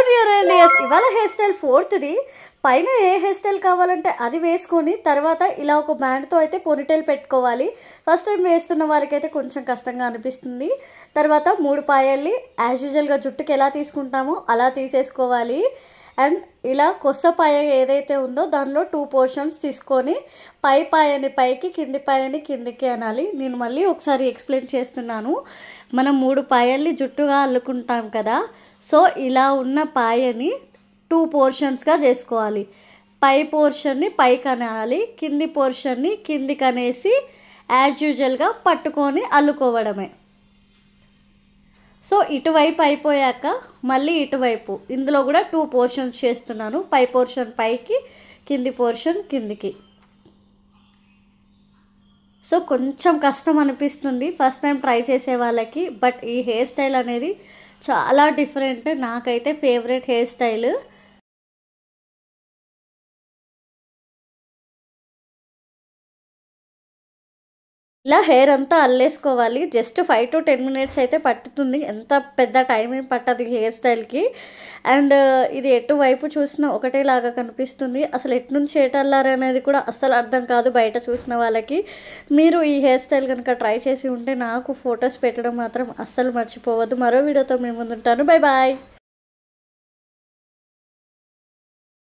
Dear and yes ఇవాళ hair style ఫోర్త్ది. పైన ఏ hair style కావాలంటే అది వేసుకొని తర్వాత ఇలా ఒక బ్యాండ్తో అయితే పోనీటైల్ పెట్టుకోవాలి. ఫస్ట్ టైం వేస్తున్న వారికి అయితే కొంచెం కష్టంగా అనిపిస్తుంది. తర్వాత 3 పాయల్ని యాజ్ యూజువల్గా జుట్టుకి ఎలా తీసుకుంటామో అలా తీసేసుకోవాలి. అండ్ ఇలా కొత్త పాయ ఏదైతే ఉందో దానిలో 2 పోర్షన్స్ తీసుకొని పై పాయని పైకి కింది పాయని కిందికి అనాలి. నేను మళ్ళీ ఒకసారి ఎక్స్ప్లెయిన్ చేస్తున్నాను. మనం 3 పాయల్ని జుట్టుగా అల్లుకుంటాం కదా, సో ఇలా ఉన్న పాయని 2 పోర్షన్స్గా చేసుకోవాలి. పై పోర్షన్ని పైకి అనాలి, కింది పోర్షన్ని కిందికి అనేసి యాజ్ యూజువల్గా పట్టుకొని అల్లుకోవడమే. సో ఇటువైపు అయిపోయాక మళ్ళీ ఇటువైపు ఇందులో కూడా 2 పోర్షన్స్ చేస్తున్నాను. పై పోర్షన్ పైకి, కింది పోర్షన్ కిందికి. సో కొంచెం కష్టం అనిపిస్తుంది ఫస్ట్ టైం ట్రై చేసే వాళ్ళకి, బట్ ఈ హెయిర్ స్టైల్ అనేది చాలా డిఫరెంట్. నాకైతే ఫేవరెట్ హెయిర్ స్టైల్. ఇలా హెయిర్ అంతా అల్లేసుకోవాలి. జస్ట్ 5 to 10 minutes అయితే పట్టుతుంది, ఎంత పెద్ద టైం ఏం పట్టదు హెయిర్ స్టైల్కి. అండ్ ఇది ఎటువైపు చూసినా ఒకటేలాగా కనిపిస్తుంది. అసలు ఎటు నుంచి ఎటల్లారు అనేది కూడా అస్సలు అర్థం కాదు బయట చూసిన వాళ్ళకి. మీరు ఈ హెయిర్ స్టైల్ కనుక ట్రై చేసి ఉంటే నాకు ఫొటోస్ పెట్టడం మాత్రం అస్సలు మర్చిపోవద్దు. మరో వీడియోతో మేము ముందుంటాను. Bye bye.